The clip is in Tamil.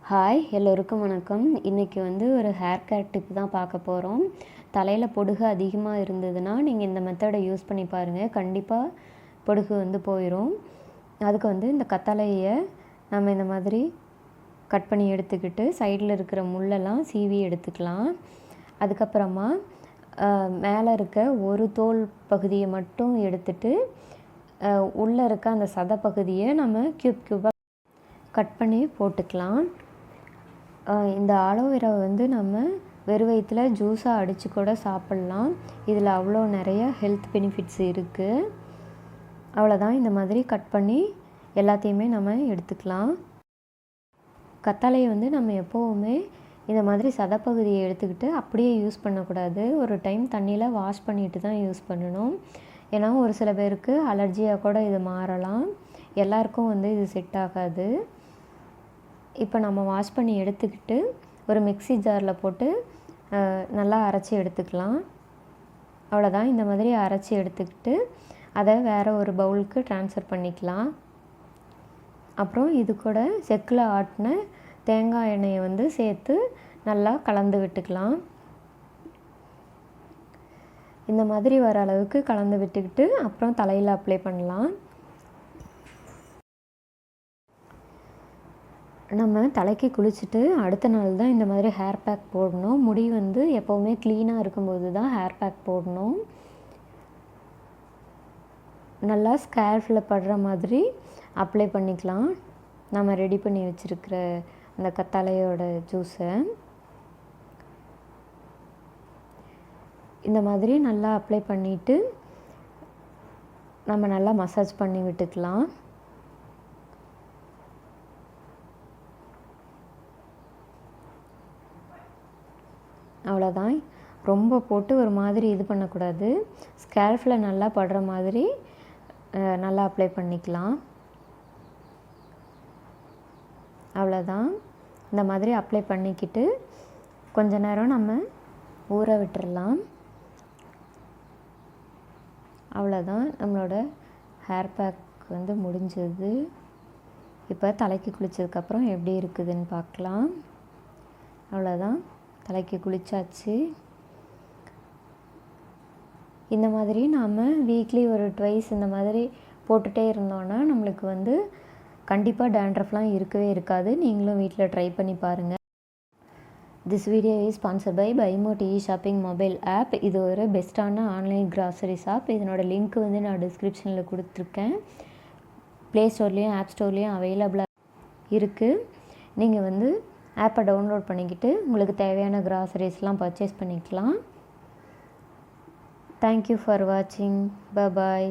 ஹாய், எல்லோருக்கும் வணக்கம். இன்றைக்கி ஒரு ஹேர் கேர் டிப் தான் பார்க்க போகிறோம். தலையில் பொடுகு அதிகமாக இருந்ததுன்னா நீங்கள் இந்த மெத்தடை யூஸ் பண்ணி பாருங்கள். கண்டிப்பாக பொடுகு போயிடும். அதுக்கு இந்த கத்தாழையை நம்ம இந்த மாதிரி கட் பண்ணி எடுத்துக்கிட்டு சைடில் இருக்கிற முள்ளெல்லாம் சீவி எடுத்துக்கலாம். அதுக்கப்புறமா மேலே இருக்க ஒரு தோல் பகுதியை மட்டும் எடுத்துட்டு உள்ளே இருக்க அந்த சதை பகுதியை நம்ம க்யூபாக கட் பண்ணி போட்டுக்கலாம். இந்த ஆலோவேராவை நம்ம வெறும் வயிற்றில் ஜூஸாக அடித்து கூட சாப்பிட்லாம். இதில் அவ்வளோ நிறைய ஹெல்த் பெனிஃபிட்ஸ் இருக்குது. அவ்வளோதான், இந்த மாதிரி கட் பண்ணி எல்லாத்தையுமே நம்ம எடுத்துக்கலாம். கத்தாழையை நம்ம எப்போவுமே இந்த மாதிரி சதைப்பகுதியை எடுத்துக்கிட்டு அப்படியே யூஸ் பண்ணக்கூடாது. ஒரு டைம் தண்ணியில் வாஷ் பண்ணிட்டு தான் யூஸ் பண்ணணும். ஏன்னா ஒரு சில பேருக்கு அலர்ஜியாக கூட இது மாறலாம். எல்லாருக்கும் இது செட் ஆகாது. இப்போ நம்ம வாஷ் பண்ணி எடுத்துக்கிட்டு ஒரு மிக்ஸி ஜாரில் போட்டு நல்லா அரைச்சி எடுத்துக்கலாம். அவ்வளோதான், இந்த மாதிரி அரைச்சி எடுத்துக்கிட்டு அதை வேறு ஒரு பவுலுக்கு ட்ரான்ஸ்ஃபர் பண்ணிக்கலாம். அப்புறம் இது கூட செக்கில் ஆட்டின தேங்காய் எண்ணெயை சேர்த்து நல்லா கலந்து விட்டுக்கலாம். இந்த மாதிரி வர அளவுக்கு கலந்து விட்டுக்கிட்டு அப்புறம் தலையில் அப்ளை பண்ணலாம். நம்ம தலைக்கு குளிச்சுட்டு அடுத்த நாள் தான் இந்த மாதிரி ஹேர் பேக் போடணும். முடி எப்போவுமே க்ளீனாக இருக்கும்போது தான் ஹேர் பேக் போடணும். நல்லா ஸ்கேல்ஃபில் படுற மாதிரி அப்ளை பண்ணிக்கலாம். நம்ம ரெடி பண்ணி வச்சுருக்கிற அந்த கத்தாழையோட ஜூஸை இந்த மாதிரி நல்லா அப்ளை பண்ணிவிட்டு நம்ம நல்லா மசாஜ் பண்ணி விட்டுக்கலாம். அவ்வளோதான், ரொம்ப போட்டு ஒரு மாதிரி இது பண்ணக்கூடாது. ஸ்கேல்ஃபில் நல்லா படுற மாதிரி நல்லா அப்ளை பண்ணிக்கலாம். அவ்வளோதான், இந்த மாதிரி அப்ளை பண்ணிக்கிட்டு கொஞ்ச நேரம் நம்ம ஊற விட்டுறலாம். அவ்வளோதான், நம்மளோட ஹேர் பேக் முடிஞ்சது. இப்போ தலைக்கு குளித்ததுக்கப்புறம் எப்படி இருக்குதுன்னு பார்க்கலாம். அவ்வளோதான், தலைக்கு குளிச்சாச்சு. இந்த மாதிரி நாம் வீக்லி ஒரு ட்வைஸ் இந்த மாதிரி போட்டுகிட்டே இருந்தோன்னா நம்மளுக்கு கண்டிப்பாக டேண்ட்ரஃப்லாம் இருக்கவே இருக்காது. நீங்களும் வீட்டில் ட்ரை பண்ணி பாருங்கள். This video is sponsored by பைமோட் ஷாப்பிங் மொபைல் ஆப். இது ஒரு பெஸ்ட்டான ஆன்லைன் கிராசரிஸ் ஆப். இதனோட லிங்க் நான் டிஸ்கிரிப்ஷனில் கொடுத்துருக்கேன். ப்ளே ஸ்டோர்லேயும் ஆப் ஸ்டோர்லேயும் அவைலபிளாக இருக்குது. நீங்கள் ஆப்பை டவுன்லோட் பண்ணிக்கிட்டு உங்களுக்கு தேவையான கிராசரிஸ்லாம் பர்ச்சேஸ் பண்ணிக்கலாம். தேங்க்யூ ஃபார் வாட்சிங். பாய்.